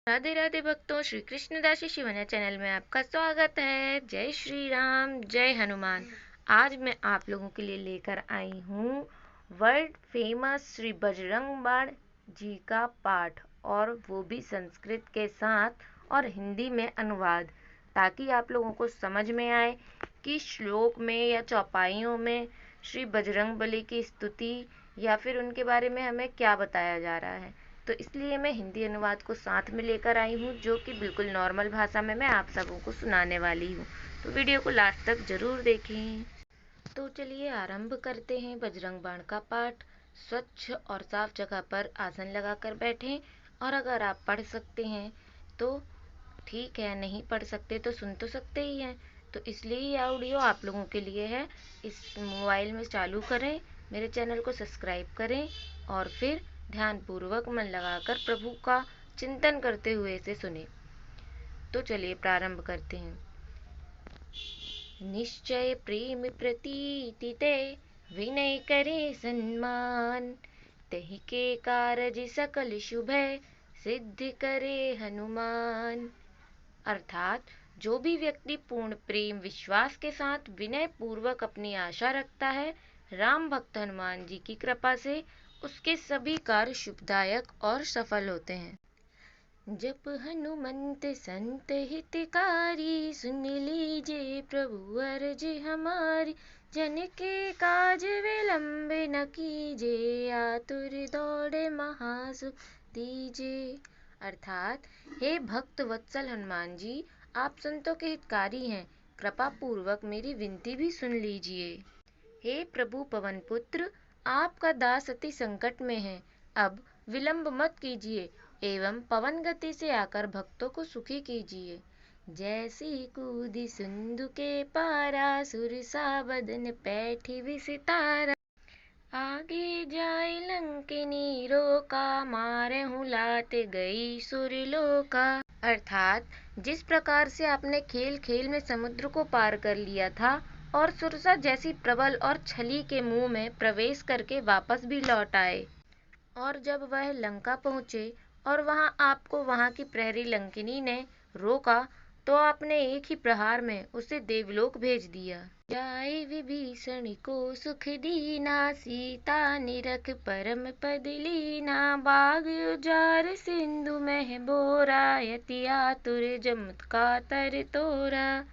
राधे राधे भक्तों, श्री कृष्णदासी शिवन्या चैनल में आपका स्वागत है। जय श्री राम, जय हनुमान। आज मैं आप लोगों के लिए लेकर आई हूँ वर्ल्ड फेमस श्री बजरंग बाण जी का पाठ, और वो भी संस्कृत के साथ और हिंदी में अनुवाद, ताकि आप लोगों को समझ में आए कि श्लोक में या चौपाइयों में श्री बजरंगबली की स्तुति या फिर उनके बारे में हमें क्या बताया जा रहा है। तो इसलिए मैं हिंदी अनुवाद को साथ में लेकर आई हूँ, जो कि बिल्कुल नॉर्मल भाषा में मैं आप सबों को सुनाने वाली हूँ। तो वीडियो को लास्ट तक जरूर देखें। तो चलिए आरंभ करते हैं बजरंग बाण का पाठ। स्वच्छ और साफ जगह पर आसन लगाकर बैठें, और अगर आप पढ़ सकते हैं तो ठीक है, नहीं पढ़ सकते तो सुन तो सकते ही हैं। तो इसलिए ये ऑडियो आप लोगों के लिए है। इस मोबाइल में चालू करें, मेरे चैनल को सब्सक्राइब करें और फिर ध्यानपूर्वक मन लगाकर प्रभु का चिंतन करते हुए इसे सुने। तो चलिए प्रारंभ करते हैं। निश्चय प्रेम प्रतीति ते विनय करे सम्मान, तहि के कारज सकल शुभ सिद्ध करे हनुमान। अर्थात जो भी व्यक्ति पूर्ण प्रेम विश्वास के साथ विनय पूर्वक अपनी आशा रखता है, राम भक्त हनुमान जी की कृपा से उसके सभी कार्य शुभदायक और सफल होते हैं। जप हनुमंत संत हितकारी, सुन लीजिए प्रभु अर्ज हमारी। जन के काज विलंब न कीजिए, आतुर दौड़े महासुख दीजिए। अर्थात हे भक्त वत्सल हनुमान जी, आप संतों के हितकारी हैं, कृपा पूर्वक मेरी विनती भी सुन लीजिए। हे प्रभु पवन पुत्र, आपका दास अति संकट में है, अब विलंब मत कीजिए एवं पवन गति से आकर भक्तों को सुखी कीजिए। जैसी कूदी सिंधु के पारा, सुरसा बदन पैठी विसितारा। आगे जाए लंकिनी रोका, मारहूँ लात गई सुरलोका। अर्थात जिस प्रकार से आपने खेल खेल में समुद्र को पार कर लिया था और सुरसा जैसी प्रबल और छली के मुंह में प्रवेश करके वापस भी लौट आए, और जब वह लंका पहुँचे और वहाँ आपको वहाँ की प्रहरी लंकिनी ने रोका, तो आपने एक ही प्रहार में उसे देवलोक भेज दिया। जाए विभीषण को सुख दीना, सीता निरख परम पद लीना। बाग उजार सिंधु मह बोरा, यति आतुर जमत कातर तोरा।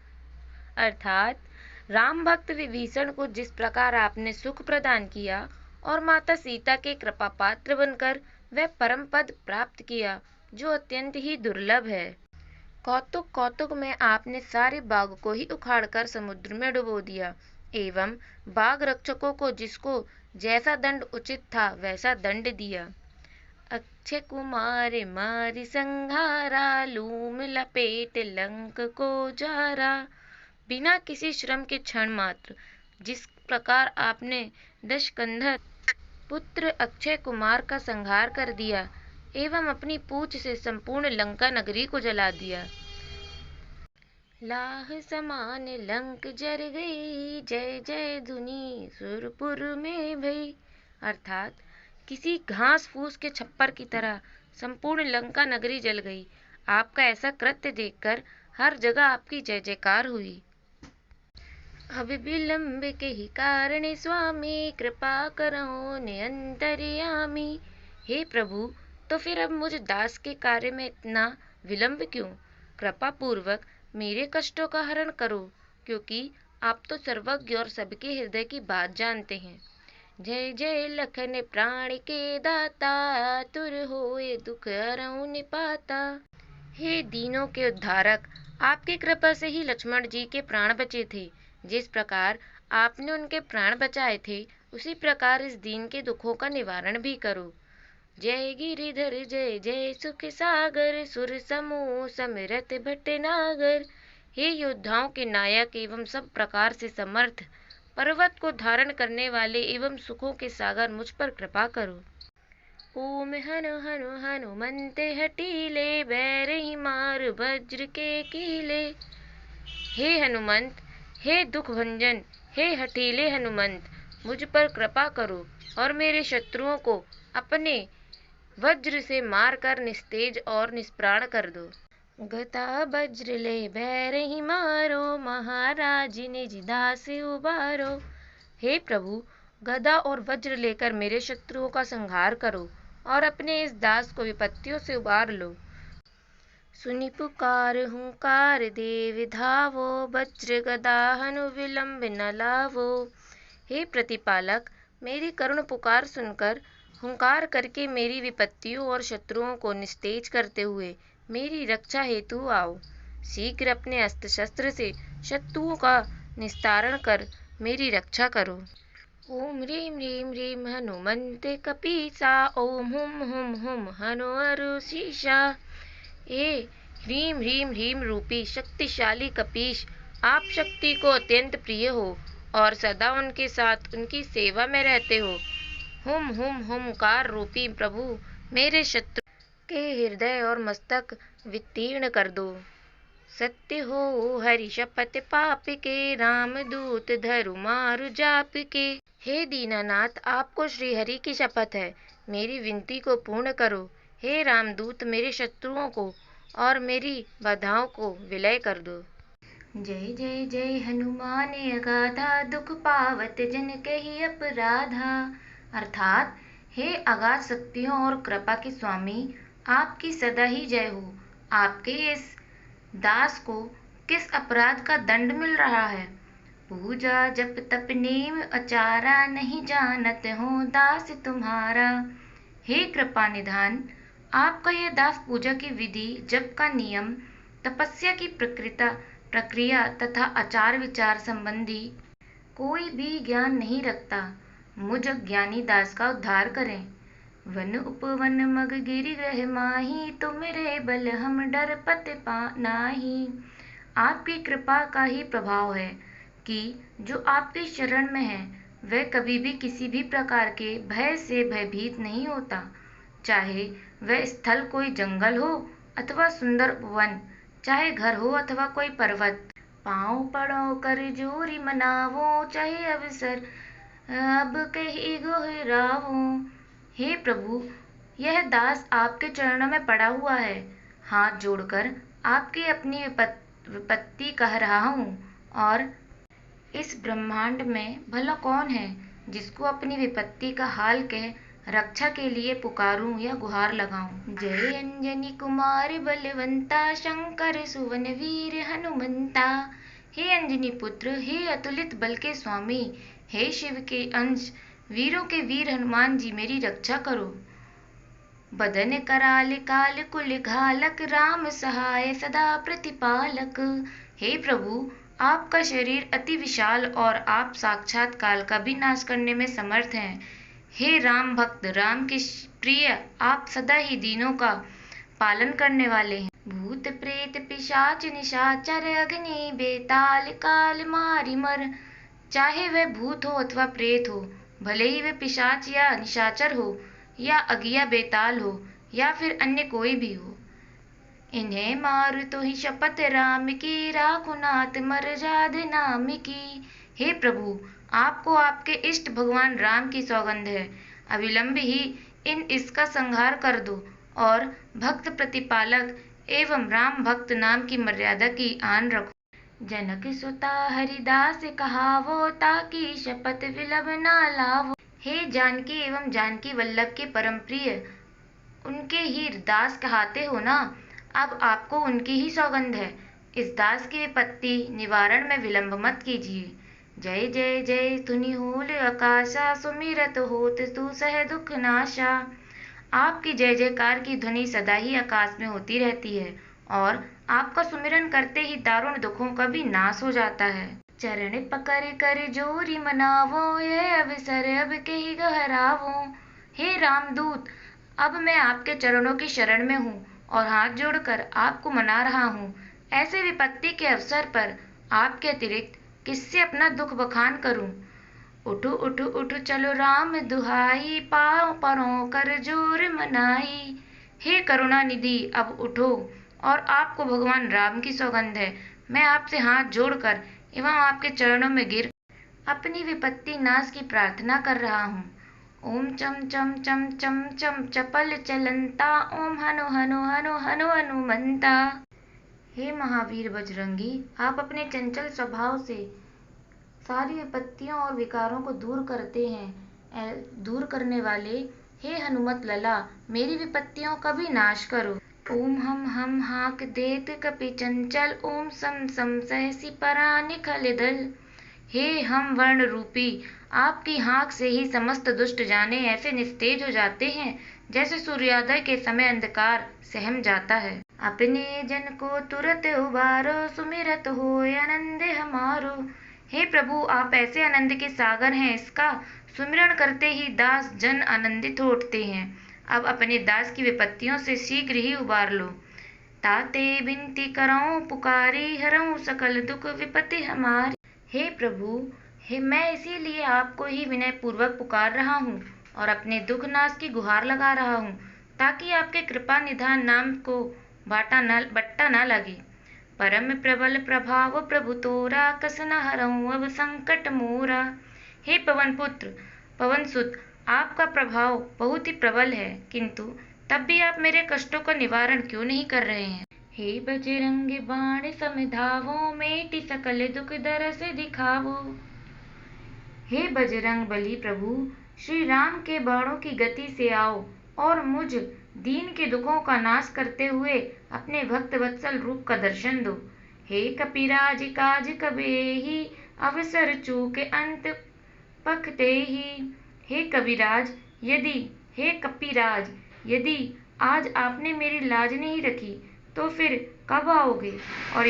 अर्थात राम भक्त विभीषण को जिस प्रकार आपने सुख प्रदान किया और माता सीता के कृपा पात्र बनकर वह परम पद प्राप्त किया, जो अत्यंत ही दुर्लभ है। कौतुक कौतुक में आपने सारे बाग को ही उखाड़कर समुद्र में डुबो दिया एवं बाग रक्षकों को जिसको जैसा दंड उचित था वैसा दंड दिया। अक्षय कुमार मारि संहारा, लूम लपेट लंक को जारा। बिना किसी श्रम के क्षण मात्र जिस प्रकार आपने दशकंधर पुत्र अक्षय कुमार का संहार कर दिया एवं अपनी पूंछ से संपूर्ण लंका नगरी को जला दिया। लाह समान लंक जर गई, जय जय धुनी सुरपुर में भई। अर्थात किसी घास फूस के छप्पर की तरह संपूर्ण लंका नगरी जल गई। आपका ऐसा कृत्य देखकर हर जगह आपकी जय जयकार हुई। अब विलंब के ही कारण स्वामी, कृपा करो ने अंतर्यामी। हे प्रभु, तो फिर अब मुझ दास के कार्य में इतना विलंब क्यों? कृपा पूर्वक मेरे कष्टों का हरण करो, क्योंकि आप तो सर्वज्ञ और सबके हृदय की बात जानते हैं। जय जय लखन प्राण के दाता, आतुर होए दुख हरऊ निपाता। हे दीनों के उद्धारक, आपकी कृपा से ही लक्ष्मण जी के प्राण बचे थे। जिस प्रकार आपने उनके प्राण बचाए थे, उसी प्रकार इस दीन के दुखों का निवारण भी करो। जय गिरिधर जय जय सुख सागर, सुर समूह समरथ भटनागर। हे योद्धाओं के नायक एवं सब प्रकार से समर्थ, पर्वत को धारण करने वाले एवं सुखों के सागर, मुझ पर कृपा करो। ओम हनु हनु हनुमंत हटीले, बैरही मार वज्र के कीले। हे हनुमंत, हे दुख भंजन, हे हठीले हनुमंत, मुझ पर कृपा करो और मेरे शत्रुओं को अपने वज्र से मारकर निस्तेज और निष्प्राण कर दो। गदा वज्र ले बैरही मारो, महाराज निज दास उबारो। हे प्रभु, गदा और वज्र लेकर मेरे शत्रुओं का संहार करो और अपने इस दास को विपत्तियों से उबार लो। सुनि पुकार हुंकार देव धावो, वज्र गदा हनु विलंब न लावो। हे प्रतिपालक, मेरी करुण पुकार सुनकर हुंकार करके मेरी विपत्तियों और शत्रुओं को निस्तेज करते हुए मेरी रक्षा हेतु आओ। शीघ्र अपने अस्त्र शस्त्र से शत्रुओं का निस्तारण कर मेरी रक्षा करो। ओम ह्रीं ह्रीं ह्रीं हनुमन्ते कपीसा, ओम हुम हुम हुम हनु अरुषीषा। ह्रीं ह्रीं ह्रीं रूपी शक्तिशाली कपीश, आप शक्ति को अत्यंत प्रिय हो और सदा उनके साथ उनकी सेवा में रहते हो। हुम हुमकार रूपी प्रभु, मेरे शत्रु के हृदय और मस्तक वितीर्ण कर दो। सत्य हो हरि शपथ पाप के, राम दूत धरु मारु जाप के। हे दीनानाथ, आपको श्री हरि की शपथ है, मेरी विनती को पूर्ण करो। हे रामदूत, मेरे शत्रुओं को और मेरी बाधाओं को विलय कर दो। जय जय जय हनुमान अगाधा, दुख पावत जन कहि अपराधा। अर्थात, हे अगाध शक्तियों और कृपा के स्वामी, आपकी सदा ही जय हो। आपके इस दास को किस अपराध का दंड मिल रहा है? पूजा जप तप नेम आचारा, नहीं जानत हो दास तुम्हारा। हे कृपा निधान, आपका यह दास पूजा की विधि, जप का नियम, तपस्या की प्रक्रिया तथा आचार विचार संबंधी कोई भी ज्ञान नहीं रखता। मुझ अज्ञानी दास का उद्धार करें। वन उपवन मग गिरि ग्रह माही, तुमरे बल हम डर पत नाही। आपकी कृपा का ही प्रभाव है कि जो आपकी शरण में है वह कभी भी किसी भी प्रकार के भय से भयभीत नहीं होता, चाहे वह स्थल कोई जंगल हो अथवा सुंदर वन, चाहे घर हो अथवा कोई पर्वत। पाँव पड़ो कर जोरी मनावो, चाहे अवसर अब कहीं गोहरावो। हे प्रभु, यह दास आपके चरणों में पड़ा हुआ है, हाथ जोड़कर आपकी अपनी विपत्ति कह रहा हूँ। और इस ब्रह्मांड में भला कौन है जिसको अपनी विपत्ति का हाल कह रक्षा के लिए पुकारूं या गुहार लगाऊं। जय अंजनी कुमार बलवंता, शंकर सुवन वीर हनुमंता। हे अंजनी पुत्र, हे अतुलित बल के स्वामी, हे शिव के अंश, वीरों के वीर हनुमान जी, मेरी रक्षा करो। बदन कराल काल कुल घालक, राम सहाय सदा प्रतिपालक। हे प्रभु, आपका शरीर अति विशाल और आप साक्षात काल का भी नाश करने में समर्थ हैं। हे राम भक्त, राम के प्रिय, आप सदा ही दीनों का पालन करने वाले हैं। भूत प्रेत पिशाच निशाचर, अग्नि बेताल काल मारी मर। चाहे वह भूत हो अथवा प्रेत हो, भले ही वह पिशाच या निशाचर हो या अगिया बेताल हो या फिर अन्य कोई भी हो, इन्हें मार तो ही शपथ राम की, राखो नाथ मर्याद नाम की। हे प्रभु, आपको आपके इष्ट भगवान राम की सौगंध है, अविलंब ही इसका संहार कर दो और भक्त प्रतिपालक एवं राम भक्त नाम की मर्यादा की आन रखो। जनक सुता हरिदास कहावो, ताकि शपथ विलंब ना लावो। हे जानकी एवं जानकी वल्लभ के परम प्रिय, उनके ही दास कहते हो ना, अब आपको उनकी ही सौगंध है। इस दास की विपत्ति निवारण में विलंब मत कीजिए। जय जय जय धुनि होल आकाशा, सुमिरत होत तू सह दुख नाशा। आपकी जय जयकार की ध्वनि सदा ही आकाश में होती रहती है और आपका सुमिरन करते ही दारुण दुखों का भी नाश हो जाता है। चरण पकड़ कर जोरी मनावो, यह अवसर अब कहीं गहरावो। हे रामदूत, अब मैं आपके चरणों की शरण में हूँ और हाथ जोड़कर आपको मना रहा हूँ। ऐसे विपत्ति के अवसर पर आपके अतिरिक्त किससे अपना दुख बखान करूं। उठो उठो उठो चलो राम दुहाई, पाँव परों कर जोर मनाई। हे करुणा निधि, अब उठो और आपको भगवान राम की सौगंध है, मैं आपसे हाथ जोड़कर एवं आपके चरणों में गिर अपनी विपत्ति नाश की प्रार्थना कर रहा हूँ। ओम चम चम चम चम चम चपल चलंता, ओम हनु हनु हनु हनु हनुमंता। हे महावीर बजरंगी, आप अपने चंचल स्वभाव से सारी विपत्तियों और विकारों को दूर करते हैं। दूर करने वाले हे हनुमत लला, मेरी विपत्तियों का भी नाश करो। ओम हम हाक देत कपि चंचल, ओम सम सम सहसी परानि खलिदल। हे हम वर्ण रूपी, आपकी हाँक से ही समस्त दुष्ट जाने ऐसे निस्तेज हो जाते हैं जैसे सूर्योदय के समय अंधकार सहम जाता है। अपने जन को तुरत उबारो, सुमिरत हो आनंद हमारो। हे प्रभु, आप ऐसे आनंद के सागर हैं, इसका सुमिरन करते ही दास जन आनंदित हो उठते हैं। अब अपने दास की विपत्तियों से शीघ्र ही उबार लो। ताते बिनती करऊं पुकारी, हरऊं सकल दुख विपत्ति हमारी। हे प्रभु, मैं इसीलिए आपको ही विनय पूर्वक पुकार रहा हूँ और अपने दुख नाश की गुहार लगा रहा हूँ, ताकि आपके कृपा निधान नाम को बट्टा न लगे। परम प्रबल प्रभाव प्रभु तोरा, कस न हरऊं अब संकट मोरा। हे पवन पुत्र, पवन सुत, आपका प्रभाव बहुत ही प्रबल है, किंतु तब भी आप मेरे कष्टों का निवारण क्यों नहीं कर रहे हैं। हे बजरंग बाण समिधावो, मेटि सकल दुख दरस दिखावो। हे बजरंग बली प्रभु, श्री राम के बाणों की गति से आओ और मुझ दीन के दुखों का नाश करते हुए अपने भक्त वत्सल रूप का दर्शन दो। हे कपिराज काज कबेहि, अवसर चूके अंत पखते ही। हे कविराज, हे कपिराज, यदि आज आपने मेरी लाज नहीं रखी तो फिर कब आओगे? और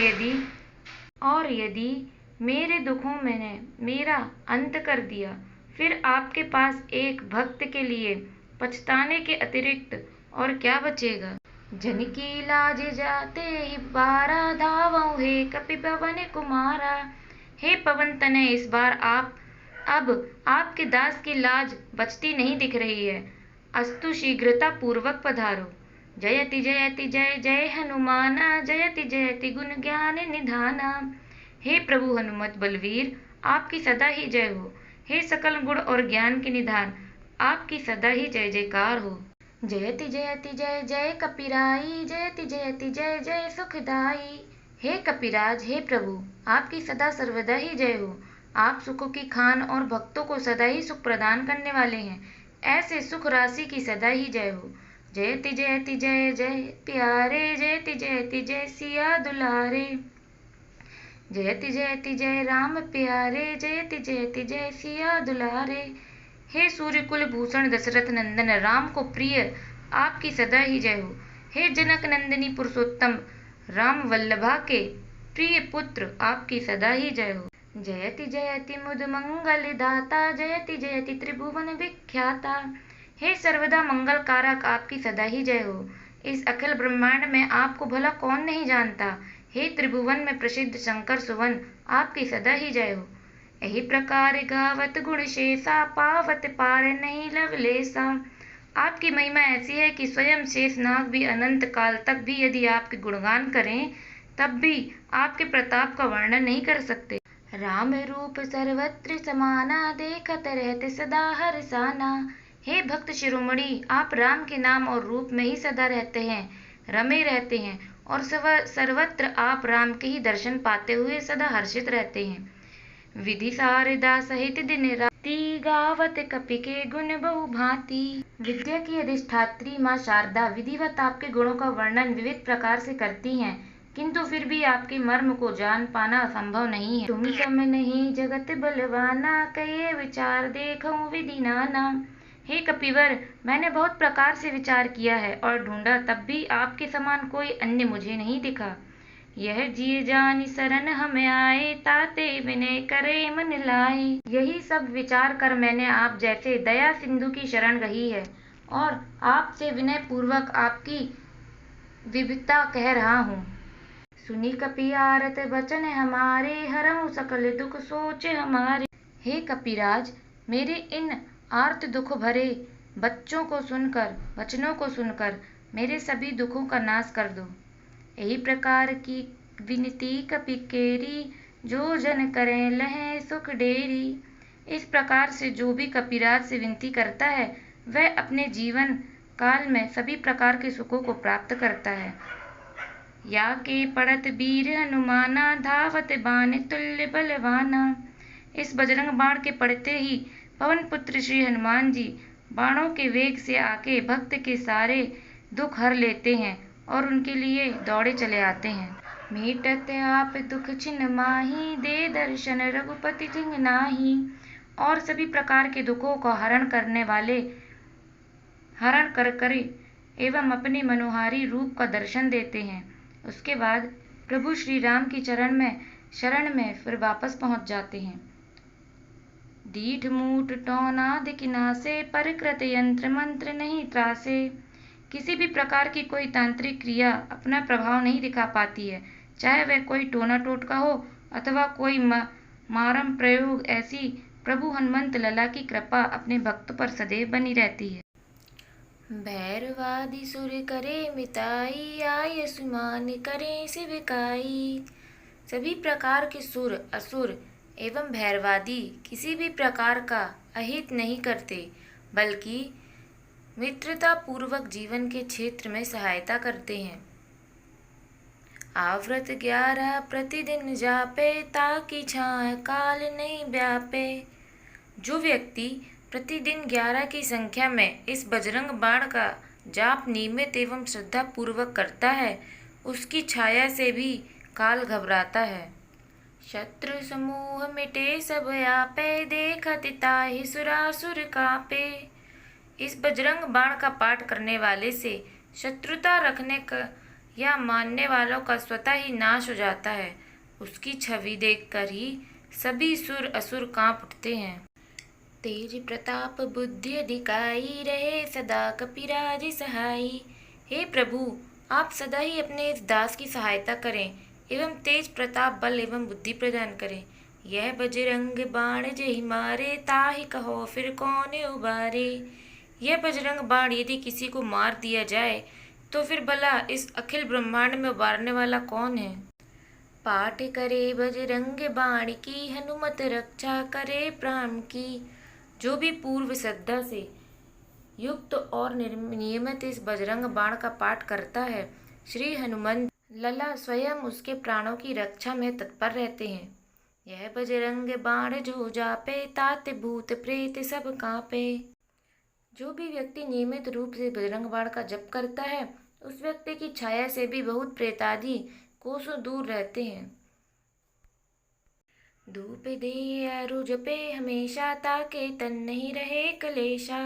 यदि मेरे दुखों में मेरा अंत कर दिया, फिर आपके पास एक भक्त के लिए पछताने के अतिरिक्त और क्या बचेगा। जन की लाज जाते ही बारा, धावऊं हे कपि पवन कुमारा। हे पवन तनय, इस बार अब आपके दास की लाज बचती नहीं दिख रही है, अस्तु शीघ्रता पूर्वक पधारो। जयति जयति जय जय हनुमाना, जयति जयति गुण ज्ञान निधाना। हे प्रभु हनुमत बलवीर, आपकी सदा ही जय हो। हे सकल गुण और ज्ञान के निधान, आपकी सदा ही जय जयकार हो। जयति जयति जय जय कपिराई, जयति जयति जय जय सुखदाई। हे कपिराज, हे प्रभु, आपकी सदा सर्वदा ही जय हो। आप सुखों की खान और भक्तों को सदा ही सुख प्रदान करने वाले हैं, ऐसे सुख राशि की सदा ही जय हो। जयति जयति जय जय प्यारे, जयति जयति जय सिया दुलारे। जयति जयति जय राम प्यारे, जयति जयति जय सिया दुलारे। हे सूर्य कुल भूषण दशरथ नंदन, राम को प्रिय आपकी सदा ही जय हो। हे जनक नंदिनी पुरुषोत्तम, राम वल्लभा के प्रिय पुत्र, आपकी सदा ही जय हो। जयति जयति मुद मंगल दाता, जयति जयति त्रिभुवन विख्याता। हे सर्वदा मंगल कारक, आपकी सदा ही जय हो। इस अखिल ब्रह्मांड में आपको भला कौन नहीं जानता। हे त्रिभुवन में प्रसिद्ध शंकर सुवन, आपकी सदा ही जय हो। यही प्रकार गावत गुण शेषा, पावत पार नहीं लवलेसा। आपकी महिमा ऐसी है कि स्वयं शेषनाग भी अनंत काल तक भी यदि आपके गुणगान करें तब भी आपके प्रताप का वर्णन नहीं कर सकते। राम रूप सर्वत्र समाना, देखत रहते सदा हर्षाना। हे भक्त शिरोमणि, आप राम के नाम और रूप में ही सदा रहते हैं, रमे रहते हैं और सर्वत्र आप राम के ही दर्शन पाते हुए सदा हर्षित रहते हैं। विधि शारदा सहित दिन राति, गावत कपि के गुण बहु भांति। विद्या की अधिष्ठात्री माँ शारदा विधिवत आपके गुणों का वर्णन विविध प्रकार से करती हैं, किंतु फिर भी आपके मर्म को जान पाना संभव नहीं है। तुम सम नहीं जगत बलवाना, कहे विचार देखऊं विधि नाना। हे कपिवर, मैंने बहुत प्रकार से विचार किया है और ढूंढा, तब भी आपके समान कोई अन्य मुझे नहीं दिखा। यह जिय जानि शरण हमें आए, ताते विनय करे मन लाए। यही सब विचार कर मैंने आप जैसे दया सिंधु की शरण गही है और आपसे विनय पूर्वक आपकी विविधता कह रहा हूँ। सुनी कपि आरत बचन हमारे, हरऊं सकल दुख सोच हमारे। हे कपिराज, मेरे इन आर्त दुख भरे वचनों को सुनकर मेरे सभी दुखों का नाश कर दो। यही प्रकार की विनती कपि केरी, जो जन करें लहें सुख डेरी। इस प्रकार से जो भी कपिराज से विनती करता है वह अपने जीवन काल में सभी प्रकार के सुखों को प्राप्त करता है। या के पड़त वीर हनुमाना धावत बाण तुल्य बलवाना। इस बजरंग बाण के पड़ते ही पवन पुत्र श्री हनुमान जी बाणों के वेग से आके भक्त के सारे दुख हर लेते हैं और उनके लिए दौड़े चले आते हैं। मीटत आप दुख छिन माही दे दर्शन रघुपति जिन नाही। और सभी प्रकार के दुखों को हरण कर करे एवं अपने मनोहारी रूप का दर्शन देते हैं। उसके बाद प्रभु श्री राम की शरण में फिर वापस पहुंच जाते हैं। दीठ मूठ टौनाद किनासे पर कृत यंत्र मंत्र नहीं त्रासे। किसी भी प्रकार की कोई तांत्रिक क्रिया अपना प्रभाव नहीं दिखा पाती है, चाहे वह कोई टोना टोटका हो अथवा कोई मारम प्रयोग। ऐसी प्रभु हनुमंत लला की कृपा अपने भक्त पर सदैव बनी रहती है। भैरवादि सुर करे मिताई आय सुमान करे शिविकाई। सभी प्रकार के सुर असुर एवं भैरवादी किसी भी प्रकार का अहित नहीं करते, बल्कि मित्रता पूर्वक जीवन के क्षेत्र में सहायता करते हैं। आव्रत 11 प्रतिदिन जापे ताकि छाए काल नहीं व्यापे। जो व्यक्ति प्रतिदिन 11 की संख्या में इस बजरंग बाण का जाप नियमित एवं श्रद्धा पूर्वक करता है, उसकी छाया से भी काल घबराता है। शत्रु समूह मिटे सब आपे देखत ताहि सुरासुर कापे। इस बजरंग बाण का पाठ करने वाले से शत्रुता रखने का या मानने वालों का स्वतः ही नाश हो जाता है। उसकी छवि देखकर ही सभी सुर असुर कांप उठते हैं। तेज प्रताप बुद्धि अधिकाई रहे सदा कपिराज सहाई। हे प्रभु, आप सदा ही अपने इस दास की सहायता करें एवं तेज प्रताप बल एवं बुद्धि प्रदान करें। यह बजरंग बाण जेहि मारे ताहि कहो फिर कौन उबारे। यह बजरंग बाण यदि किसी को मार दिया जाए तो फिर भला इस अखिल ब्रह्मांड में उबारने वाला कौन है। पाठ करे बजरंग बाण की हनुमत रक्षा करे प्राण की। जो भी पूर्व श्रद्धा से युक्त और नियमित इस बजरंग बाण का पाठ करता है, श्री हनुमंत लला स्वयं उसके प्राणों की रक्षा में तत्पर रहते हैं। यह बजरंग बाण जो जापे तात भूत प्रेत सब कांपे। जो भी व्यक्ति नियमित रूप से बजरंग बाण का जप करता है, उस व्यक्ति की छाया से भी बहुत प्रेतादि कोसों दूर रहते हैं। धूप दे अरु जपे हमेशा ताके तन नहीं रहे कलेशा।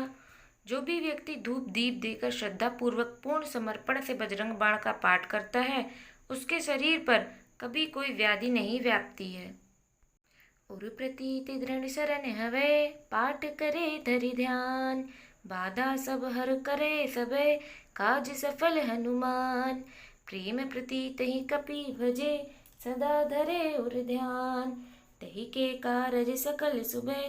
जो भी व्यक्ति धूप दीप देकर श्रद्धा पूर्वक पूर्ण समर्पण से बजरंग बाण का पाठ करता है, उसके शरीर पर कभी कोई व्याधि नहीं व्यापती है। उर प्रतीत दृढ़ शरण हवे पाठ करे धरि ध्यान। बाधा सब हर करे सबे काज सफल हनुमान। प्रेम प्रतीत ही कपि भजे सदा धरे उर ध्यान। तही के कारज सकल सुबह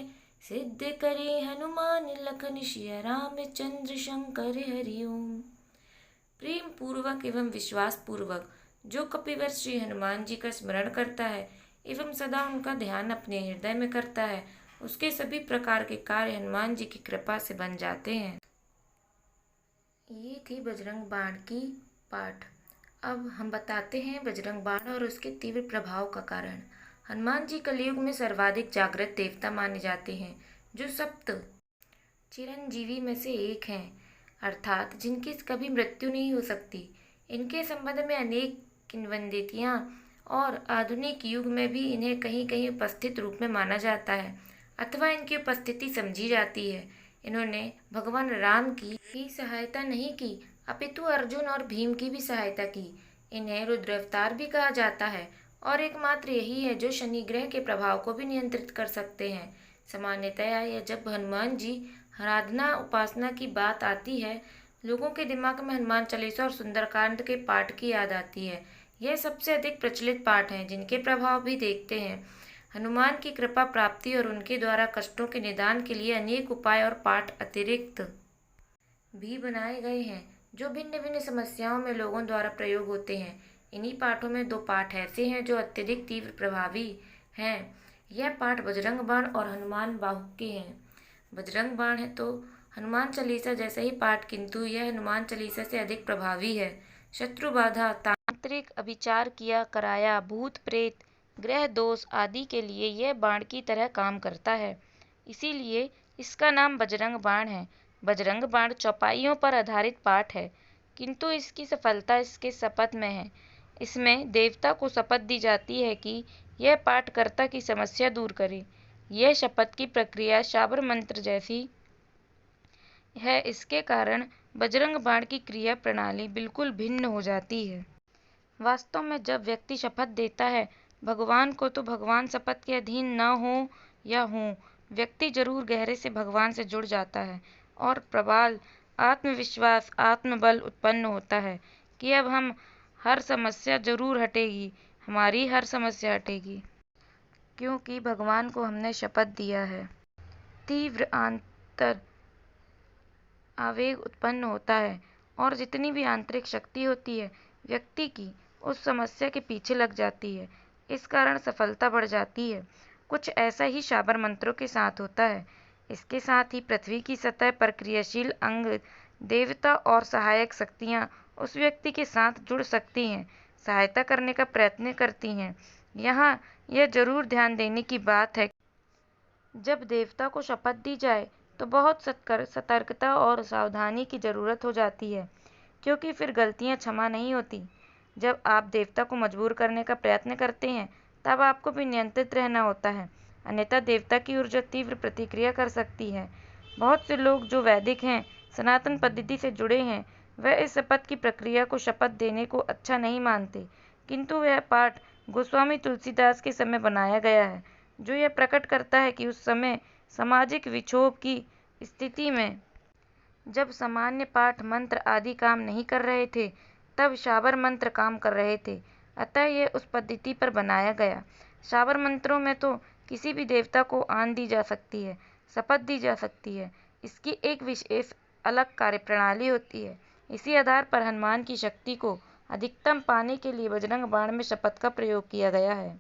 सिद्ध करे हनुमान लखन सिया रामचंद्र शंकर हरिओम। प्रेम पूर्वक एवं विश्वास पूर्वक जो कपिवर श्री हनुमान जी का स्मरण करता है एवं सदा उनका ध्यान अपने हृदय में करता है, उसके सभी प्रकार के कार्य हनुमान जी की कृपा से बन जाते हैं। ये थी बजरंग बाण की पाठ। अब हम बताते हैं बजरंग बाण और उसके तीव्र प्रभाव का कारण। हनुमान जी कलयुग में सर्वाधिक जागृत देवता माने जाते हैं, जो सप्त चिरंजीवी में से एक हैं, अर्थात जिनकी कभी मृत्यु नहीं हो सकती। इनके संबंध में अनेक किंवदंतियाँ और आधुनिक युग में भी इन्हें कहीं कहीं उपस्थित रूप में माना जाता है अथवा इनकी उपस्थिति समझी जाती है। इन्होंने भगवान राम की ही सहायता नहीं की, अपितु अर्जुन और भीम की भी सहायता की। इन्हें रुद्रावतार भी कहा जाता है और एकमात्र यही है जो शनि ग्रह के प्रभाव को भी नियंत्रित कर सकते हैं। सामान्यतया यह जब हनुमान जी आराधना उपासना की बात आती है, लोगों के दिमाग में हनुमान चालीसा और सुंदरकांड के पाठ की याद आती है। यह सबसे अधिक प्रचलित पाठ हैं, जिनके प्रभाव भी देखते हैं। हनुमान की कृपा प्राप्ति और उनके द्वारा कष्टों के निदान के लिए अनेक उपाय और पाठ अतिरिक्त भी बनाए गए हैं, जो भिन्न भिन्न समस्याओं में लोगों द्वारा प्रयोग होते हैं। इन्हीं पाठों में 2 पाठ ऐसे हैं जो अत्यधिक तीव्र प्रभावी हैं। यह पाठ बजरंग बाण और हनुमान बाहु के हैं। बजरंग बाण है तो हनुमान चालीसा जैसा ही पाठ, किंतु यह हनुमान चालीसा से अधिक प्रभावी है। शत्रु बाधा, तांत्रिक अभिचार किया कराया, भूत प्रेत, ग्रह दोष आदि के लिए यह बाण की तरह काम करता है। इसीलिए इसका नाम बजरंग बाण है। बजरंग बाण चौपाइयों पर आधारित पाठ है, किंतु इसकी सफलता इसके शपथ में है। इसमें देवता को शपथ दी जाती है कि यह पाठ कर्ता की समस्या दूर करे। यह शपथ की प्रक्रिया शाबर मंत्र जैसी है। इसके कारण बजरंग बाण की क्रिया प्रणाली बिल्कुल भिन्न हो जाती है। वास्तव में जब व्यक्ति शपथ देता है भगवान को, तो भगवान शपथ के अधीन न हो या हो, व्यक्ति जरूर गहरे से भगवान से जुड़ जाता है और प्रबल आत्मविश्वास, आत्मबल उत्पन्न होता है कि अब हम हर समस्या जरूर हटेगी, हमारी हर समस्या हटेगी, क्योंकि भगवान को हमने शपथ दिया है। तीव्र आंतर आवेग उत्पन्न होता है और जितनी भी आंतरिक शक्ति होती है व्यक्ति की, उस समस्या के पीछे लग जाती है। इस कारण सफलता बढ़ जाती है। कुछ ऐसा ही शाबर मंत्रों के साथ होता है। इसके साथ ही पृथ्वी की सतह पर क्रियाशील अंग, देवता और सहायक शक्तियाँ उस व्यक्ति के साथ जुड़ सकती हैं, सहायता करने का प्रयत्न करती हैं। यहाँ यह जरूर ध्यान देने की बात है, जब देवता को शपथ दी जाए तो बहुत सतर्कता और सावधानी की जरूरत हो जाती है, क्योंकि फिर गलतियां क्षमा नहीं होती। जब आप देवता को मजबूर करने का प्रयत्न करते हैं तब आपको भी नियंत्रित रहना होता है, अन्यथा देवता की ऊर्जा तीव्र प्रतिक्रिया कर सकती है। बहुत से लोग जो वैदिक हैं, सनातन पद्धति से जुड़े हैं, वह इस शपथ की प्रक्रिया को शपथ देने को अच्छा नहीं मानते, किंतु वह पाठ गोस्वामी तुलसीदास के समय बनाया गया है, जो यह प्रकट करता है कि उस समय सामाजिक विक्षोभ की स्थिति में जब सामान्य पाठ मंत्र आदि काम नहीं कर रहे थे, तब शाबर मंत्र काम कर रहे थे। अतः यह उस पद्धति पर बनाया गया। शाबर मंत्रों में तो किसी भी देवता को आन दी जा सकती है, शपथ दी जा सकती है। इसकी एक विशेष अलग कार्यप्रणाली होती है। इसी आधार पर हनुमान की शक्ति को अधिकतम पाने के लिए बजरंग बाण में शपथ का प्रयोग किया गया है।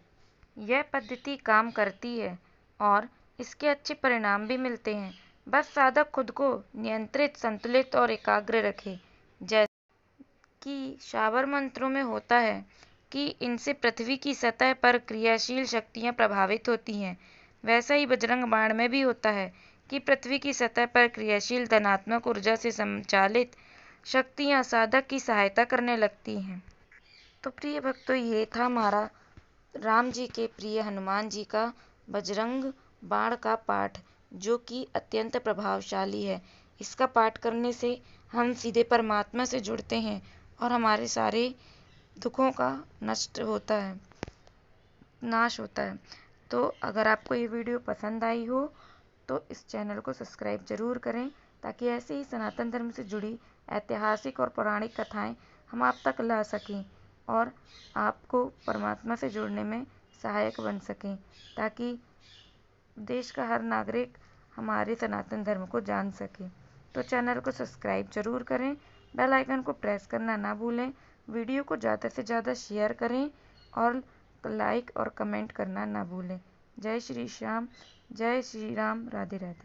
यह पद्धति काम करती है और इसके अच्छे परिणाम भी मिलते हैं। बस साधक खुद को नियंत्रित, संतुलित और एकाग्र रखे। जैसे कि शाबर मंत्रों में होता है कि इनसे पृथ्वी की सतह पर क्रियाशील शक्तियां प्रभावित होती हैं, वैसा ही बजरंग बाण में भी होता है कि पृथ्वी की सतह पर क्रियाशील धनात्मक ऊर्जा से संचालित शक्तियां साधक की सहायता करने लगती हैं। तो प्रिय भक्तों, ये था हमारा राम जी के प्रिय हनुमान जी का बजरंग बाण का पाठ, जो कि अत्यंत प्रभावशाली है। इसका पाठ करने से हम सीधे परमात्मा से जुड़ते हैं और हमारे सारे दुखों का नाश होता है। तो अगर आपको ये वीडियो पसंद आई हो तो इस चैनल को सब्सक्राइब जरूर करें, ताकि ऐसे ही सनातन धर्म से जुड़ी ऐतिहासिक और पौराणिक कथाएं हम आप तक ला सकें और आपको परमात्मा से जुड़ने में सहायक बन सकें, ताकि देश का हर नागरिक हमारे सनातन धर्म को जान सके। तो चैनल को सब्सक्राइब जरूर करें, बेल आइकन को प्रेस करना ना भूलें, वीडियो को ज़्यादा से ज़्यादा शेयर करें और लाइक और कमेंट करना ना भूलें। जय श्री श्याम, जय श्री राम, राधे राधे।